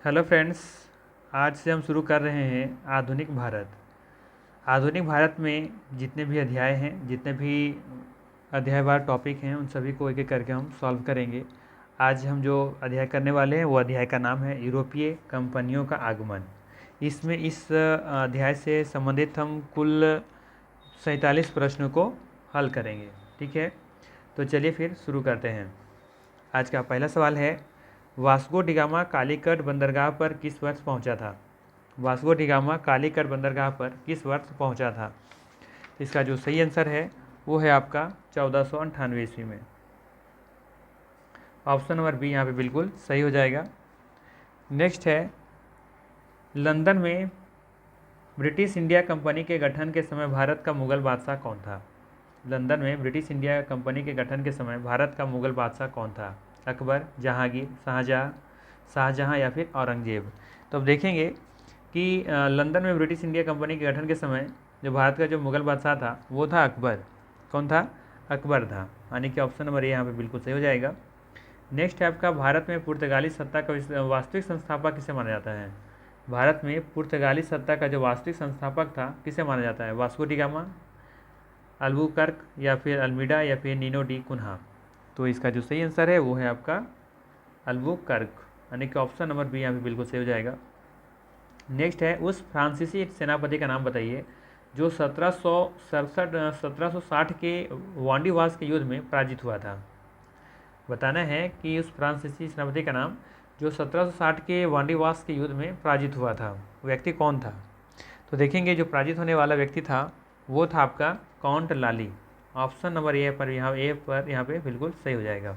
Hello friends. आज से हम शुरू कर रहे हैं आधुनिक भारत। आधुनिक भारत में जितने भी अध्याय हैं, जितने भी अध्यायवार टॉपिक हैं, उन सभी को एक एक करके हम सॉल्व करेंगे। आज हम जो अध्याय करने वाले हैं वो अध्याय का नाम है यूरोपीय कंपनियों का आगमन। इसमें इस अध्याय से संबंधित हम कुल 47 प्रश्नों को हल करेंगे। ठीक है, तो चलिए फिर शुरू करते हैं। आज का पहला सवाल है, वास्को डिगामा कालीकट बंदरगाह पर किस वर्ष पहुंचा था? वास्को डिगामा कालीकट बंदरगाह पर किस वर्ष पहुंचा था? इसका जो सही आंसर है वो है आपका 1498 ईस्वी में। ऑप्शन नंबर बी यहाँ पे बिल्कुल सही हो जाएगा। नेक्स्ट है, लंदन में ब्रिटिश इंडिया कंपनी के गठन के समय भारत का मुगल बादशाह कौन था? लंदन में ब्रिटिश इंडिया कंपनी के गठन के समय भारत का मुगल बादशाह कौन था? अकबर, जहांगीर, शाहजहां या फिर औरंगजेब? तो अब देखेंगे कि लंदन में ब्रिटिश इंडिया कंपनी के गठन के समय जो भारत का जो मुगल बादशाह था वो था अकबर। कौन था? अकबर था, यानी कि ऑप्शन नंबर ए यहाँ पे बिल्कुल सही हो जाएगा। नेक्स्ट है आपका, भारत में पुर्तगाली सत्ता का वास्तविक संस्थापक किसे माना जाता है? भारत में पुर्तगाली सत्ता का जो वास्तविक संस्थापक था किसे माना जाता है? वास्को डी गामा, अल्बुकर्क या फिर अल्मीडा या फिर नीनो डी कुन्हा? तो इसका जो सही आंसर है वो है आपका अल्बुकर्क, यानी कि ऑप्शन नंबर बी यहाँ पे बिल्कुल सही हो जाएगा। नेक्स्ट है, उस फ्रांसीसी सेनापति का नाम बताइए जो 1760 के वांडीवास के युद्ध में पराजित हुआ था। बताना है कि उस फ्रांसीसी सेनापति का नाम जो 1760 के वांडीवास के युद्ध में पराजित हुआ था, व्यक्ति कौन था? तो देखेंगे जो पराजित होने वाला व्यक्ति था वो था आपका count Lali. Option number A पर यहाँ पे बिल्कुल सही हो जाएगा।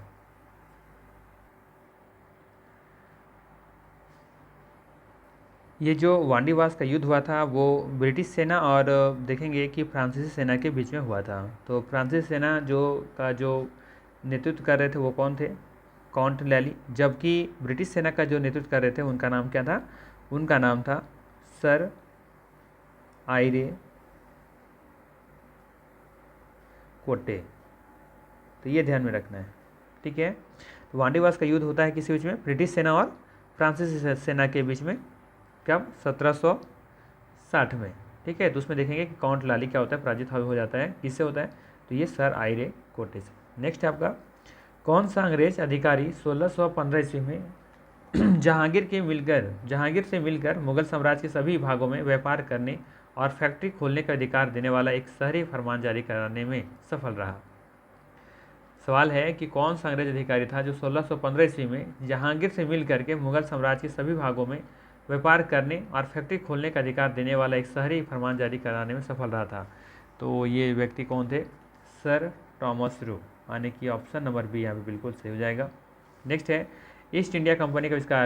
ये जो वांडीवास का युद्ध हुआ था वो ब्रिटिश सेना और देखेंगे कि फ्रांसीसी सेना के बीच में हुआ था। तो फ्रांसीसी सेना जो नेतृत्व कर रहे थे वो कौन थे? काउंट लैली। जबकि ब्रिटिश सेना का जो नेतृत्व कर रहे थे उनका नाम क्या था? उनका नाम था सर आयरे कोटे। तो ये ध्यान में रखना है। ठीक है, तो वांडीवास का युद्ध होता है किसी बीच में? ब्रिटिश सेना और फ्रांसीसी सेना के बीच में। कब? 1760 में। ठीक है, तो उसमें देखेंगे कि काउंट लाली क्या होता है, पराजित हो जाता है। किससे होता है? तो ये सर आयरे कोटे से। नेक्स्ट है आपका, कौन सा अंग्रेज अधिकारी 1615 ईस्वी में जहांगीर से मिलकर मुगल साम्राज्य के सभी भागों में व्यापार करने और फैक्ट्री खोलने का अधिकार देने वाला एक शहरी फरमान जारी कराने में सफल रहा? सवाल है कि कौन सा अंग्रेज अधिकारी था जो 1615 ईस्वी में जहांगीर से मिल करके मुगल साम्राज्य के सभी भागों में व्यापार करने और फैक्ट्री खोलने का अधिकार देने वाला एक शहरी फरमान जारी कराने में सफल रहा था? तो ये व्यक्ति कौन थे? सर टॉमस रू, यानी कि ऑप्शन नंबर बी यहाँ पे बिल्कुल सही हो जाएगा। नेक्स्ट है, ईस्ट इंडिया कंपनी का इसका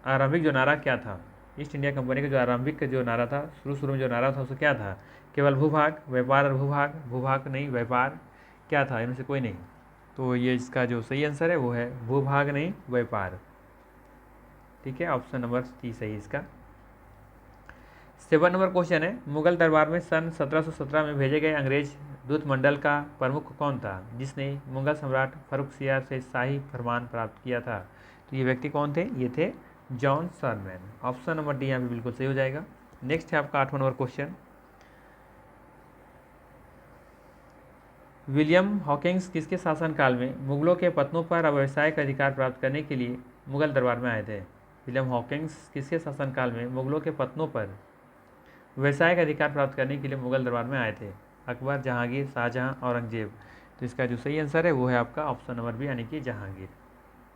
आरंभिक जो नारा क्या था? ईस्ट इंडिया कंपनी का जो आरंभिक जो नारा था, शुरू में जो नारा था उसको क्या था? केवल भूभाग, व्यापार और भूभाग, भूभाग नहीं व्यापार, क्या था इनमें से कोई नहीं? तो ये इसका जो सही आंसर है वो है भूभाग नहीं व्यापार। ठीक है, ऑप्शन नंबर सी सही इसका। 7 नंबर क्वेश्चन है, मुगल दरबार में सन 1717 में भेजे गए अंग्रेज दूत मंडल का प्रमुख कौन था जिसने मुगल सम्राट फर्रुखसियार से शाही फरमान प्राप्त किया था? तो ये व्यक्ति कौन थे? ये थे जॉन शरमैन। ऑप्शन नंबर डी यहाँ पे बिल्कुल सही हो जाएगा। नेक्स्ट है आपका 8वां नंबर क्वेश्चन, विलियम हॉकिंस किसके शासनकाल में मुगलों के पत्तनों पर व्यावसायिक अधिकार प्राप्त करने के लिए मुगल दरबार में आए थे? विलियम हॉकिंस किसके शासनकाल में मुगलों के पत्तनों पर व्यावसायिक अधिकार प्राप्त करने के लिए मुगल दरबार में आए थे? अकबर, जहांगीर, शाहजहां, औरंगजेब? तो इसका जो सही आंसर है वो है आपका ऑप्शन नंबर बी, यानी कि जहांगीर।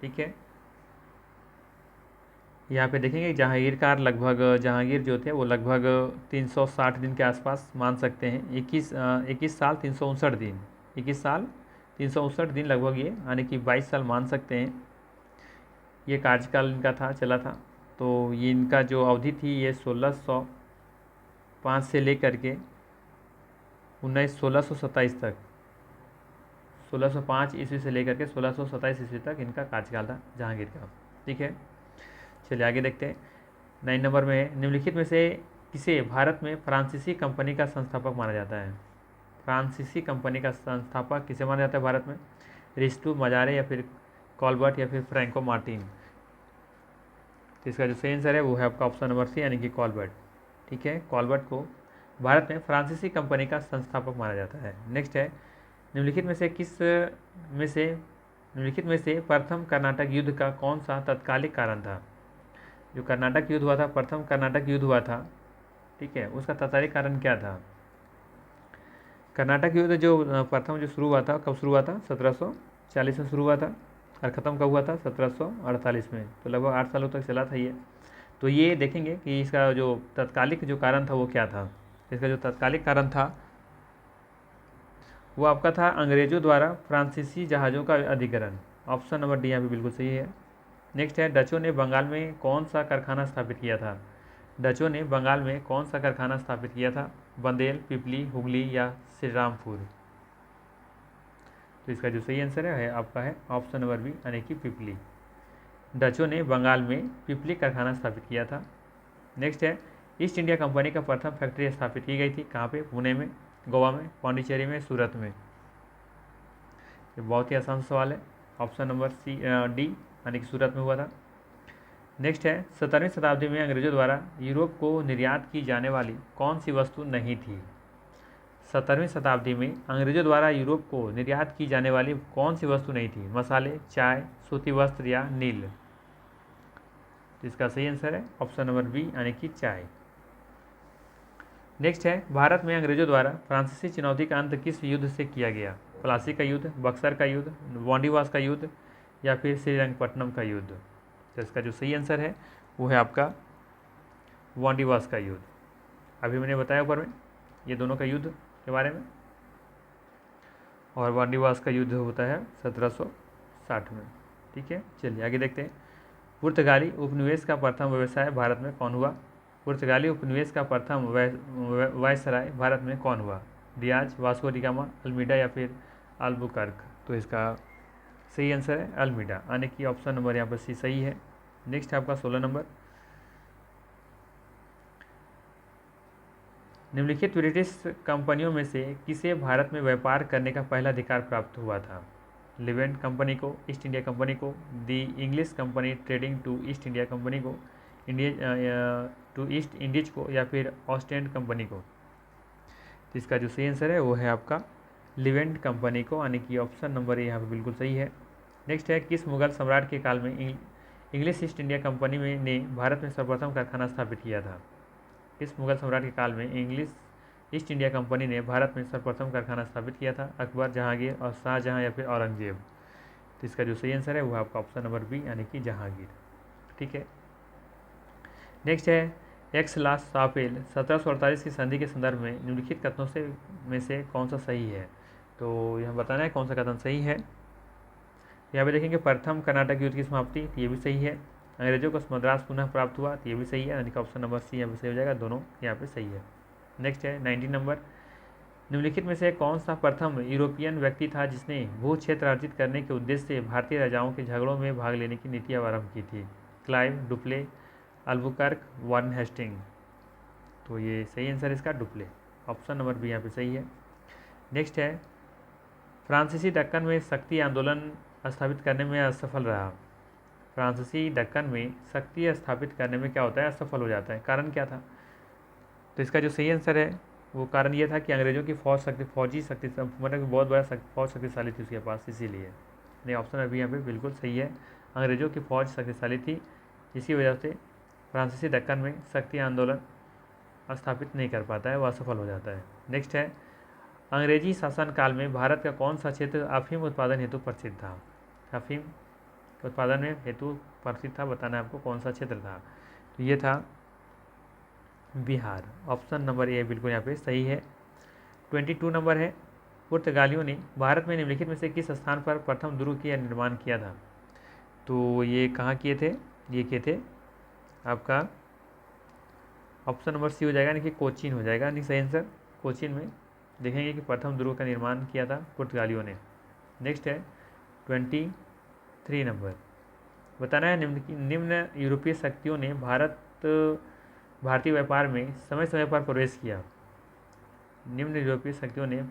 ठीक है, यहाँ पे देखेंगे जहांगीर जो थे वो लगभग 360 दिन के आसपास मान सकते हैं। 21 साल 359 दिन, 21 साल 359 दिन लगभग, ये यानी कि 22 साल मान सकते हैं। ये कार्यकाल इनका चला था। तो ये इनका जो अवधि थी ये 1605 से लेकर के 1627 तक, 1605 ईस्वी से लेकर के 1627 ईस्वी तक इनका कार्यकाल था जहांगीर का। ठीक है, चलिए आगे देखते हैं। 9 नंबर में, निम्नलिखित में से किसे भारत में फ्रांसीसी कंपनी का संस्थापक माना जाता है? फ्रांसीसी कंपनी का संस्थापक किसे माना जाता है भारत में? रिस्टू, मजारे या फिर कॉलबर्ट या फिर फ्रैंको मार्टिन? तो इसका जो सही आंसर है वो है आपका ऑप्शन नंबर सी यानी कि कॉलबर्ट। ठीक है, कॉलबर्ट को भारत में फ्रांसीसी कंपनी का संस्थापक माना जाता है। नेक्स्ट है, निम्नलिखित में से प्रथम कर्नाटक युद्ध का कौन सा तत्कालिक कारण था? जो कर्नाटक युद्ध हुआ था, प्रथम कर्नाटक युद्ध हुआ था, ठीक है, उसका तत्कालिक कारण क्या था? कर्नाटक युद्ध जो प्रथम जो शुरू हुआ था, कब शुरू हुआ था? 1740 में शुरू हुआ था और ख़त्म कब हुआ था? 1748 में। तो लगभग 8 सालों तक चला था ये। तो ये देखेंगे कि इसका जो तत्कालिक जो कारण था वो क्या था। इसका जो तत्कालिक कारण था वो आपका था अंग्रेज़ों द्वारा फ्रांसीसी जहाज़ों का अधिग्रहण। ऑप्शन नंबर डी यहाँ पे बिल्कुल सही है। नेक्स्ट है, डचों ने बंगाल में कौन सा कारखाना स्थापित किया था? डचों ने बंगाल में कौन सा कारखाना स्थापित किया था? बंदेल, पिपली, हुगली या श्रीरामपुर? तो इसका जो सही आंसर है आपका है ऑप्शन नंबर बी यानी कि पिपली। डचों ने बंगाल में पिपली कारखाना स्थापित किया था। नेक्स्ट है, ईस्ट इंडिया कंपनी का प्रथम फैक्ट्री स्थापित की गई थी कहाँ पे? पुणे में, गोवा में, पांडिचेरी में, सूरत में? ये बहुत ही आसान सवाल है। ऑप्शन नंबर सी डी यानी कि सूरत में हुआ था। नेक्स्ट है, 17वीं शताब्दी में अंग्रेजों द्वारा यूरोप को निर्यात की जाने वाली कौन सी वस्तु नहीं थी? 17वीं शताब्दी में अंग्रेजों द्वारा यूरोप को निर्यात की जाने वाली कौन सी वस्तु नहीं थी? मसाले, चाय, सूती वस्त्र या नील? तो इसका सही आंसर है ऑप्शन नंबर बी यानी कि चाय। नेक्स्ट है, भारत में अंग्रेजों द्वारा फ्रांसीसी चुनौती का अंत किस युद्ध से किया गया? प्लासी का युद्ध, बक्सर का युद्ध, वांडीवास का युद्ध या फिर श्रीरंगपट्टनम का युद्ध? तो इसका जो सही आंसर है वो है आपका वांडीवास का युद्ध। अभी मैंने बताया ऊपर में ये दोनों का युद्ध के बारे में, और वांडीवास का युद्ध होता है 1760 में। ठीक है, चलिए आगे देखते हैं। पुर्तगाली उपनिवेश का प्रथम व्यवसाय भारत में कौन हुआ? पुर्तगाली उपनिवेश का प्रथम वायसराय भारत में कौन हुआ? Diaz, Vasco D gamma, Almeida या फिर अल्बुकर्क? तो इसका सही आंसर है अल्मीडा यानी कि ऑप्शन नंबर यहाँ पर सी सही है। नेक्स्ट है आपका 16 नंबर, निम्नलिखित ब्रिटिश कंपनियों में से किसे भारत में व्यापार करने का पहला अधिकार प्राप्त हुआ था? लिवेंट कंपनी को, ईस्ट इंडिया कंपनी को, the English Company trading to East India Company को, इंडिया टू ईस्ट इंडीज को या फिर ऑस्टेंड कंपनी को? तो इसका जो सही आंसर है वो है आपका लिवेंट कंपनी को यानी कि ऑप्शन नंबर ए यहाँ पर बिल्कुल सही है। नेक्स्ट है, किस मुगल सम्राट के काल में इंग्लिश ईस्ट इंडिया कंपनी ने भारत में सर्वप्रथम कारखाना स्थापित किया था? किस मुगल सम्राट के काल में इंग्लिश ईस्ट इंडिया कंपनी ने भारत में सर्वप्रथम कारखाना स्थापित किया था? अकबर, जहांगीर और शाहजहां या फिर औरंगजेब? तो इसका जो सही आंसर है वो आपका ऑप्शन नंबर बी यानी कि जहांगीर। ठीक है, नेक्स्ट है, एक्स लास सापेल 1748 की संधि के संदर्भ में निम्नलिखित कथनों में से कौन सा सही है? तो यह बताना है कौन सा कथन सही है। यहाँ पे देखेंगे प्रथम कर्नाटक युद्ध की समाप्ति, तो ये भी सही है। अंग्रेजों को मद्रास पुनः प्राप्त हुआ, तो ये भी सही है यानी कि ऑप्शन नंबर सी यहाँ पे सही हो जाएगा, दोनों यहाँ पे सही है। नेक्स्ट है 19 नंबर, निम्नलिखित में से कौन सा प्रथम यूरोपियन व्यक्ति था जिसने भू क्षेत्र अर्जित करने के उद्देश्य से भारतीय राजाओं के झगड़ों में भाग लेने की नीति आरंभ की थी? Clive, Dupleix, Albuquerque, Warren Hastings? तो ये सही आंसर इसका डुप्ले, ऑप्शन नंबर बी यहाँ पे सही है। नेक्स्ट है, फ्रांसीसी दक्कन में शक्ति आंदोलन स्थापित करने में असफल रहा। फ्रांसीसी दक्कन में शक्ति स्थापित करने में क्या होता है? असफल हो जाता है। कारण क्या था? तो इसका जो सही आंसर है वो कारण ये था कि अंग्रेजों की फौजी शक्ति मतलब बहुत बड़ा फौज शक्तिशाली थी उसके पास, इसीलिए। नहीं, ऑप्शन अभी यहाँ पे बिल्कुल सही है, अंग्रेजों की फौज शक्तिशाली थी, इसी वजह से फ्रांसीसी दक्कन में शक्ति आंदोलन स्थापित नहीं कर पाता है, वह असफल हो जाता है। नेक्स्ट है, अंग्रेजी शासनकाल में भारत का कौन सा क्षेत्र अफीम उत्पादन हेतु प्रसिद्ध था? अफीम उत्पादन में हेतु प्रसिद्ध था, बताना है आपको कौन सा क्षेत्र था। तो ये था बिहार, ऑप्शन नंबर ए बिल्कुल यहाँ पे सही है। 22 नंबर है, पुर्तगालियों ने भारत में निम्नलिखित में से किस स्थान पर प्रथम दुर्ग का निर्माण किया था? तो ये कहाँ किए थे? ये किए थे आपका ऑप्शन नंबर सी हो जाएगा, यानी कि कोचीन हो जाएगा, यानी सही आंसर कोचीन में देखेंगे कि प्रथम दुर्ग का निर्माण किया था पुर्तगालियों ने। नेक्स्ट है 23 नंबर, बताना है निम्न यूरोपीय शक्तियों ने भारतीय व्यापार में समय समय पर प्रवेश किया। निम्न यूरोपीय शक्तियों ने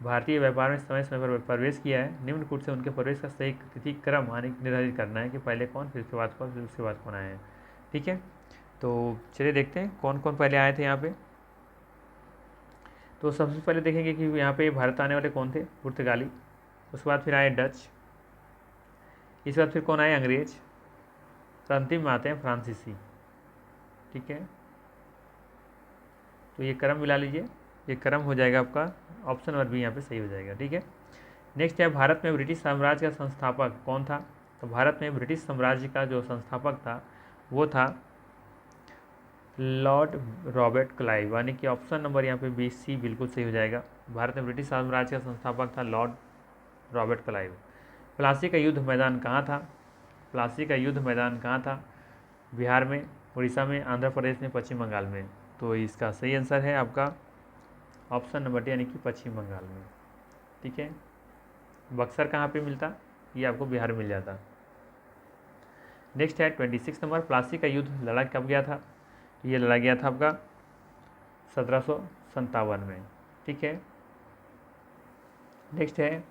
भारतीय व्यापार में समय समय पर प्रवेश किया है, निम्न कोट से उनके प्रवेश का सही तिथि क्रम निर्धारित करना है कि पहले कौन, फिर उसके बाद कौन, फिर उसके बाद कौन आए हैं। ठीक है, तो चलिए देखते हैं कौन कौन पहले आए थे यहाँ पे। तो सबसे पहले देखेंगे कि यहाँ पे भारत आने वाले कौन थे, पुर्तगाली। उसके बाद फिर आए डच। इसके बाद फिर कौन आए, अंग्रेज। तो अंतिम में आते हैं फ्रांसीसी। ठीक है, तो ये क्रम मिला लीजिए, ये क्रम हो जाएगा आपका, ऑप्शन नंबर बी यहाँ पे सही हो जाएगा। ठीक है, नेक्स्ट है भारत में ब्रिटिश साम्राज्य का संस्थापक कौन था। तो भारत में ब्रिटिश साम्राज्य का जो संस्थापक था वो था लॉर्ड रॉबर्ट क्लाइव, यानी कि ऑप्शन नंबर यहाँ पे बी सी बिल्कुल सही हो जाएगा। भारत में ब्रिटिश साम्राज्य का संस्थापक था लॉर्ड रॉबर्ट क्लाइव। प्लासी का युद्ध मैदान कहाँ था। प्लासी का युद्ध मैदान कहाँ था, बिहार में, उड़ीसा में, आंध्र प्रदेश में, पश्चिम बंगाल में। तो इसका सही आंसर है आपका ऑप्शन नंबर डी, यानी कि पश्चिम बंगाल में। ठीक है, बक्सर कहाँ पे मिलता, ये आपको बिहार में मिल जाता। नेक्स्ट है 26 नंबर, प्लासी का युद्ध लड़ा कब गया था। ये लड़ा गया था आपका 1757 में। ठीक है, नेक्स्ट है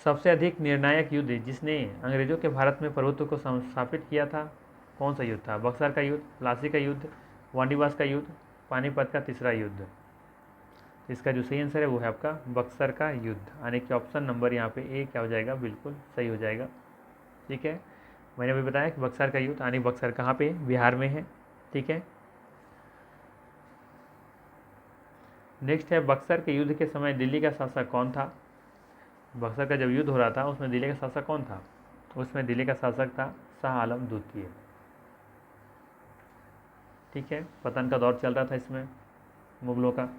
सबसे अधिक निर्णायक युद्ध जिसने अंग्रेजों के भारत में प्रभुत्व को स्थापित किया था, कौन सा युद्ध था। बक्सर का युद्ध, प्लासी का युद्ध, वांडीवास का युद्ध, पानीपत का तीसरा युद्ध। इसका जो सही आंसर है वो है आपका बक्सर का युद्ध, यानी कि ऑप्शन नंबर यहाँ पे ए क्या हो जाएगा, बिल्कुल सही हो जाएगा। ठीक है, मैंने अभी बताया कि बक्सर का युद्ध, यानी बक्सर कहाँ पे, बिहार में है। ठीक है, नेक्स्ट है बक्सर के युद्ध के समय दिल्ली का शासक कौन था। बक्सर का जब युद्ध हो रहा था उसमें दिल्ली का शासक कौन था, उसमें दिल्ली का शासक था शाह आलम द्वितीय। ठीक है, पतन का दौर चल रहा था इसमें मुगलों का।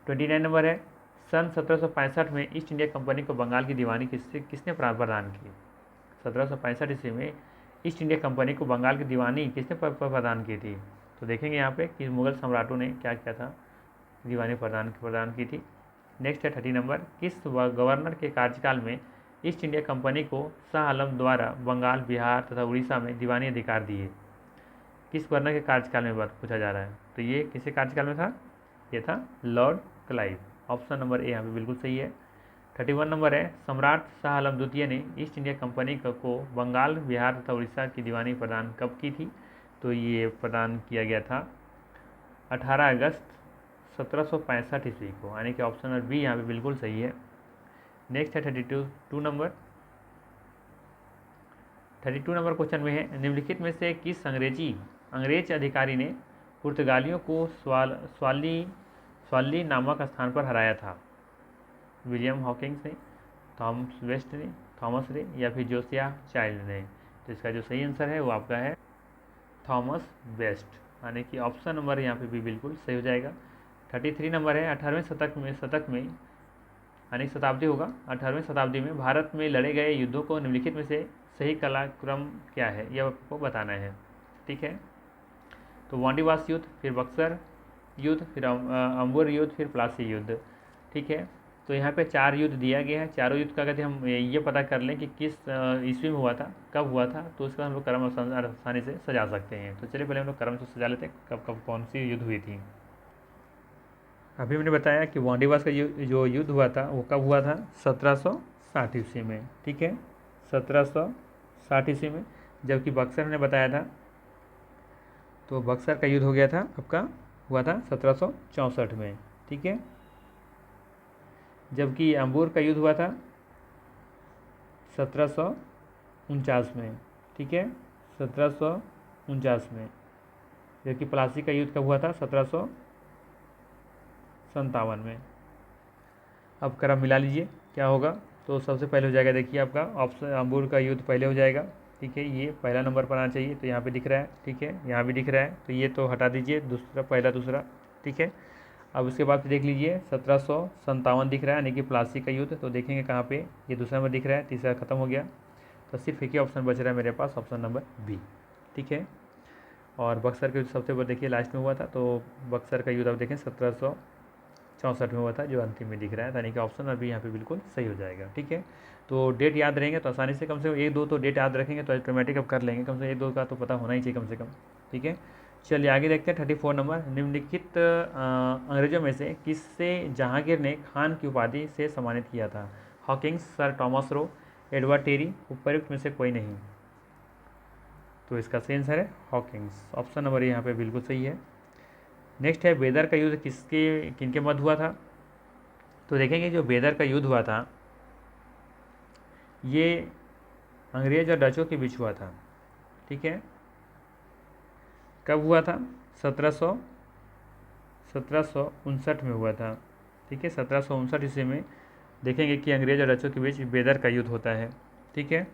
29 नंबर है, सन 1765 में ईस्ट इंडिया कंपनी को बंगाल की दीवानी किसने प्रदान की। 1765 ईस्वी में ईस्ट इंडिया कंपनी को बंगाल की दीवानी किसने प्रदान की थी। तो देखेंगे यहाँ पे कि मुगल सम्राटों ने क्या किया था, दीवानी प्रदान की थी। नेक्स्ट है 30 नंबर, किस गवर्नर के कार्यकाल में ईस्ट इंडिया कंपनी को शाह आलम द्वारा बंगाल, बिहार तथा उड़ीसा में दीवानी अधिकार दिए। किस गवर्नर के कार्यकाल में बात पूछा जा रहा है, तो ये किसके कार्यकाल में था, ये था Lord Clive. Option number A यहाँ पे बिल्कुल सही है। 31 नंबर है, सम्राट शाह आलम द्वितीय ने ईस्ट इंडिया कंपनी को बंगाल, बिहार तथा उड़ीसा की दीवानी प्रदान कब की थी। तो ये प्रदान किया गया था 18 अगस्त 1765 ईस्वी को, यानी कि ऑप्शन नंबर बी यहाँ पे बिल्कुल सही है। नेक्स्ट है 32 नंबर। 32 नंबर क्वेश्चन में है, निम्नलिखित में से किस अंग्रेज अधिकारी ने पुर्तगालियों को स्वाली नामक स्थान पर हराया था। विलियम हॉकिंस ने, थॉमस वेस्ट ने, थॉमस रे या फिर जोसिया चाइल्ड ने। तो इसका जो सही आंसर है वो आपका है थॉमस वेस्ट, यानी कि ऑप्शन नंबर यहाँ पे भी बिल्कुल सही हो जाएगा। 33 नंबर है, 18वें शतक में यानी शताब्दी होगा, 18वीं शताब्दी में भारत में लड़े गए युद्धों को निम्नलिखित में से सही कालक्रम क्या है, यह आपको बताना है। ठीक है, तो वांडीवास युद्ध, फिर बक्सर युद्ध, फिर अंबुर युद्ध, फिर प्लासी युद्ध। ठीक है, तो यहाँ पे 4 युद्ध दिया गया है। चारों युद्ध का अगर हम ये पता कर लें कि किस ईस्वी में हुआ था, कब हुआ था, तो उसका हम लोग क्रम आसानी से सजा सकते हैं। तो चलिए पहले हम लोग क्रम से सजा लेते हैं कब कब कौन सी युद्ध हुई थी। अभी मैंने बताया कि वांडीवास का जो युद्ध हुआ था वो कब हुआ था, 1760 ईस्वी में। ठीक है, 1760 ईस्वी में। जबकि बक्सर ने बताया था, तो बक्सर का युद्ध हो गया था आपका, हुआ था 1764 में। ठीक है, जबकि अंबूर का युद्ध हुआ था 1749 में। ठीक है, 1749 में। जबकि प्लासी का युद्ध कब हुआ था, 1757 में। अब क्रम मिला लीजिए क्या होगा, तो सबसे पहले हो जाएगा, देखिए आपका ऑप्शन अंबूर का युद्ध पहले हो जाएगा। ठीक है, ये पहला नंबर पर आना चाहिए, तो यहाँ पे दिख रहा है। ठीक है, यहाँ भी दिख रहा है, तो ये तो हटा दीजिए, दूसरा पहला दूसरा। ठीक है, अब उसके बाद देख लीजिए 1757 दिख रहा है, यानी कि प्लासी का युद्ध। तो देखेंगे कहाँ पे, ये दूसरा नंबर दिख रहा है, तीसरा खत्म हो गया, तो सिर्फ एक ही ऑप्शन बच रहा है मेरे पास, ऑप्शन नंबर बी। ठीक है, और बक्सर का युद्ध सबसे ऊपर देखिए लास्ट में हुआ था, तो बक्सर का युद्ध आप देखें 1764 में हुआ था, जो अंतिम में दिख रहा है, यानी कि ऑप्शन नंबर बी यहाँ पे बिल्कुल सही हो जाएगा। ठीक है, तो डेट याद रहेंगे तो आसानी से, कम से कम 1-2 तो डेट याद रखेंगे तो ऑटोमेटिक अब कर लेंगे, कम से कम 1-2 का तो पता होना ही चाहिए कम से कम। ठीक है, चलिए आगे देखते हैं 34 नंबर। निम्नलिखित अंग्रेजों में से किससे जहांगीर ने खान की उपाधि से सम्मानित किया था। Hawkins, sir Thomas Roe, Edward Terry, उपयुक्त में से कोई नहीं। तो इसका सही आंसर है हॉकिंस। ऑप्शन नंबर यहाँ पे बिल्कुल सही है। नेक्स्ट है बेदर का युद्ध किनके मध्य हुआ था। तो देखेंगे जो बेदर का युद्ध हुआ था ये अंग्रेज और डचों के बीच हुआ था। ठीक है, कब हुआ था? 1759 में हुआ था। ठीक है, 1759 ईस्वी में देखेंगे कि अंग्रेज और डचों के बीच बेदर का युद्ध होता है। ठीक है,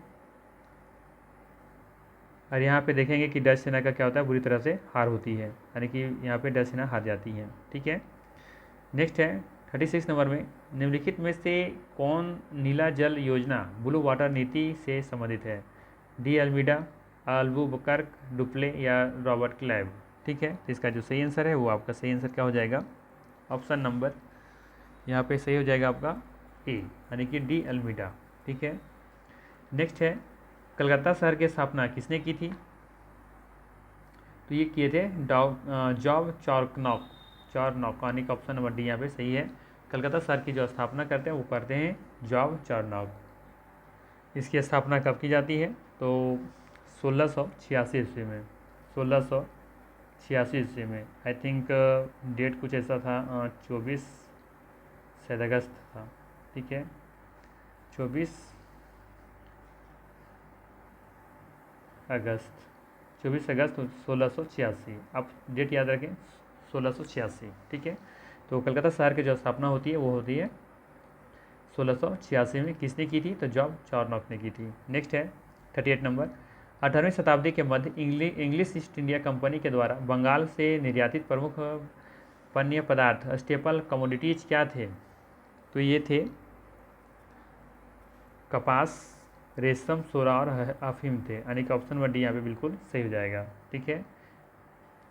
और यहाँ पे देखेंगे कि डच सेना का क्या होता है, बुरी तरह से हार होती है, यानी कि यहाँ पे डच सेना हार जाती है। ठीक है, नेक्स्ट है 36 नंबर में निम्नलिखित में से कौन नीला जल योजना ब्लू वाटर नीति से संबंधित है? डी अल्मीडा, अल्बुकर्क, डुप्ले या रॉबर्ट क्लाइव। ठीक है, तो इसका जो सही आंसर है वो आपका सही आंसर क्या हो जाएगा? ऑप्शन नंबर यहाँ पे सही हो जाएगा आपका ए, यानी कि डी अल्मीडा। ठीक है, नेक्स्ट है कलकत्ता शहर की स्थापना किसने की थी? तो ये किए थे जॉब चार्नॉक, यानी कि ऑप्शन नंबर डी यहाँ पे सही है। कलकत्ता शहर की जो स्थापना करते हैं वो करते हैं जॉब चार्नॉक। इसकी स्थापना कब की जाती है? तो 1686 ईस्वी में, 1686 ईस्वी में। आई थिंक डेट कुछ ऐसा था 24 शायद अगस्त था। ठीक है, 24 अगस्त 1686, आप डेट याद रखें 1686। ठीक है, तो कलकत्ता शहर की जो स्थापना होती है वो होती है 1686 में। किसने की थी? तो जॉब चार्नॉक ने की थी। नेक्स्ट है 38 नंबर 18वीं शताब्दी के मध्य इंग्लिश ईस्ट इंडिया कंपनी के द्वारा बंगाल से निर्यातित प्रमुख पण्य पदार्थ स्टेपल कमोडिटीज क्या थे? तो ये थे कपास, रेशम, सोरा और अफीम थे, यानी कि ऑप्शन नंबर डी यहाँ पे बिल्कुल सही हो जाएगा। ठीक है,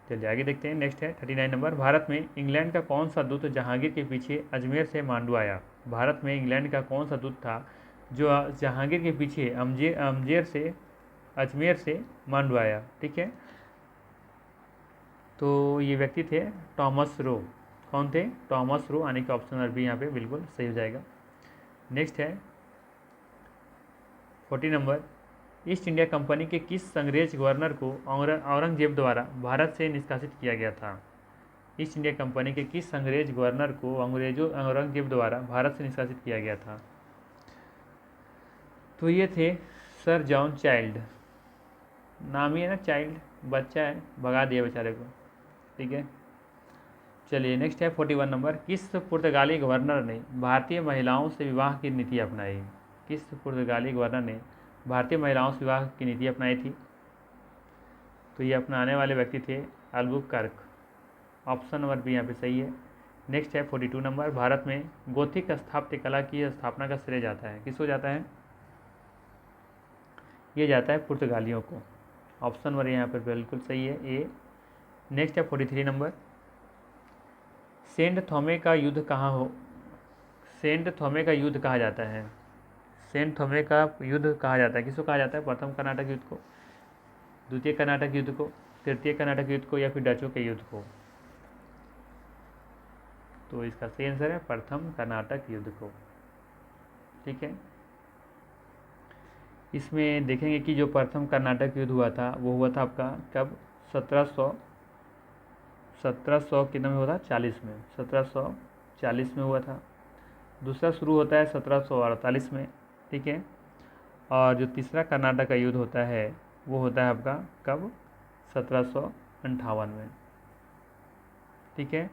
चलिए आगे देखते हैं। नेक्स्ट है 39 नंबर भारत में इंग्लैंड का कौन सा दूत जहांगीर के पीछे अजमेर से मांडू आया? भारत में इंग्लैंड का कौन सा दूत था जो जहांगीर के पीछे अजमेर से मांडू आया? ठीक है, तो ये व्यक्ति थे टॉमस रो। कौन थे? टॉमस रो, यानी कि ऑप्शन नंबर बी यहाँ पे बिल्कुल सही हो जाएगा। नेक्स्ट है 40 नंबर ईस्ट इंडिया कंपनी के किस अंग्रेज गवर्नर को औरंगजेब द्वारा भारत से निष्कासित किया गया था? ईस्ट इंडिया कंपनी के किस अंग्रेज गवर्नर को औरंगजेब द्वारा भारत से निष्कासित किया गया था? तो ये थे सर जॉन चाइल्ड। नाम ही है ना चाइल्ड, बच्चा है, भगा दिया बेचारे को। ठीक है, चलिए नेक्स्ट है 41 नंबर किस पुर्तगाली गवर्नर ने भारतीय महिलाओं से विवाह की नीति अपनाई? किस पुर्तगाली गवर्नर ने भारतीय महिलाओं से विवाह की नीति अपनाई थी? तो ये अपनाने वाले व्यक्ति थे अल्बुकर्क। ऑप्शन नंबर बी यहाँ पे सही है। नेक्स्ट है 42 नंबर भारत में गोथिक स्थापत्य कला की स्थापना का श्रेय जाता है, किसको जाता है? ये जाता है पुर्तगालियों को। ऑप्शन नंबर यहाँ पर बिल्कुल सही है, ए। नेक्स्ट है 43 नंबर सेंट थॉमे का युद्ध कहा जाता है? सेंट थॉमे का युद्ध कहा जाता है, किसको कहा जाता है? प्रथम कर्नाटक युद्ध को, द्वितीय कर्नाटक युद्ध को, तृतीय कर्नाटक युद्ध को या फिर डचों के युद्ध को? तो इसका सही आंसर है प्रथम कर्नाटक युद्ध को। ठीक है, इसमें देखेंगे कि जो प्रथम कर्नाटक युद्ध हुआ था वो हुआ था आपका कब? 1700 कितने में हुआ था? 40 में, 1740 में हुआ था। दूसरा शुरू होता है 1748 में। ठीक है, और जो तीसरा कर्नाटक का युद्ध होता है वो होता है आपका कब? 1758 में। ठीक है,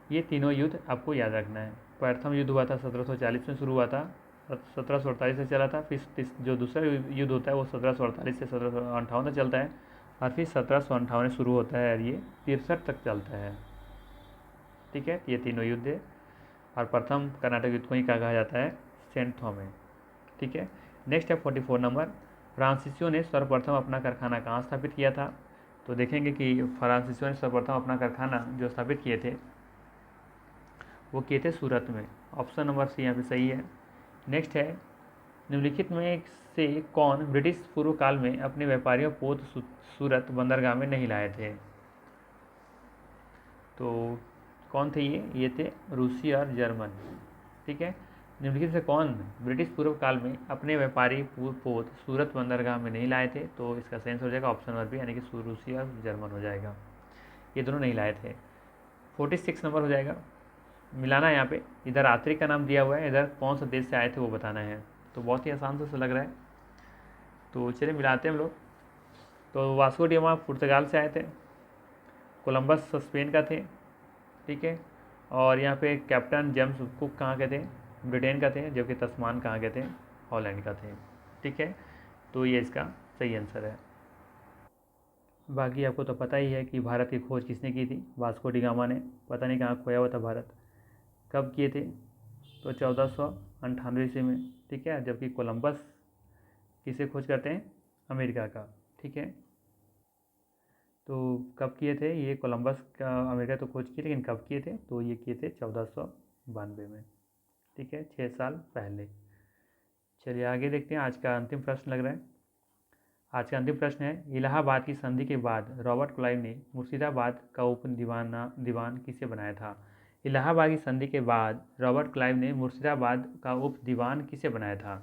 ये तीनों युद्ध आपको याद रखना है। प्रथम युद्ध हुआ था 1740 में शुरू हुआ था, 1748 से चला था। फिर जो दूसरा युद्ध होता है वो 1748 से 1758 तक चलता है, और फिर 1758 शुरू होता है और ये 63 तक चलता है। ठीक है, ये तीनों युद्ध है, और प्रथम कर्नाटक युद्ध को ही कहा जाता है सेंट थॉमे। ठीक है, नेक्स्ट है 44 नंबर फ्रांसीसियों ने सर्वप्रथम अपना कारखाना कहाँ स्थापित किया था? तो देखेंगे कि फ्रांसीसियों ने सर्वप्रथम अपना कारखाना जो स्थापित किए थे वो किए थे सूरत में। ऑप्शन नंबर सी यहाँ पे सही है। नेक्स्ट है निम्नलिखित में से कौन ब्रिटिश पूर्व काल में अपने व्यापारियों पोत सूरत बंदरगाह में नहीं लाए थे? तो कौन थे ये थे रूसी और जर्मन। ठीक है, निम्नलिखित से कौन ब्रिटिश पूर्व काल में अपने व्यापारी पोत सूरत बंदरगाह में नहीं लाए थे? तो इसका सेंस हो जाएगा ऑप्शन नंबर बी, यानी कि रूसी और जर्मन हो जाएगा। ये दोनों नहीं लाए थे। 46 नंबर हो जाएगा। मिलाना है यहाँ पे, इधर यात्री का नाम दिया हुआ है, इधर कौन सा देश से आए थे वो बताना है। तो बहुत ही आसान से लग रहा है, तो चलिए मिलाते हैं हम लोग। तो वास्को डिगामा पुर्तगाल से आए थे, कोलंबस स्पेन का थे, ठीक है। और यहाँ पे कैप्टन जेम्स कुक कहाँ के थे? ब्रिटेन का थे, जबकि तस्मान कहाँ के थे? हॉलैंड का थे, ठीक है। तो ये इसका सही आंसर है। बाकी आपको तो पता ही है कि भारत की खोज किसने की थी? वास्को डिगामा ने। पता नहीं कहाँ खोया हुआ था भारत, कब किए थे? तो 1498 ईस्वी में, ठीक है। जबकि कोलंबस किसे खोज करते हैं? अमेरिका का, ठीक है। तो कब किए थे ये कोलंबस का? अमेरिका तो खोज की, लेकिन कब किए थे? तो ये किए थे 1492 में, ठीक है, 6 साल पहले। चलिए आगे देखते हैं, आज का अंतिम प्रश्न लग रहा है। आज का अंतिम प्रश्न है, इलाहाबाद की संधि के बाद रॉबर्ट क्लाइव ने मुर्शिदाबाद का उप दीवान किसे बनाया था? इलाहाबाद की संधि के बाद रॉबर्ट क्लाइव ने मुर्शिदाबाद का उप दीवान किसे बनाया था?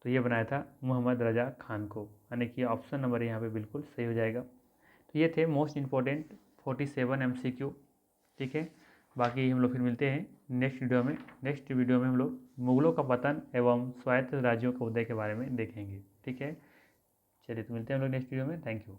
तो ये बनाया था मोहम्मद रजा खान को, यानी कि ऑप्शन नंबर यहाँ पे बिल्कुल सही हो जाएगा। तो ये थे मोस्ट इम्पोर्टेंट 47 MCQ, ठीक है। बाकी हम लोग फिर मिलते हैं नेक्स्ट वीडियो में। नेक्स्ट वीडियो में हम लोग मुगलों का पतन एवं स्वायत्त राज्यों का उदय के बारे में देखेंगे, ठीक है। चलिए तो मिलते हैं हम लोग नेक्स्ट वीडियो में। Thank you.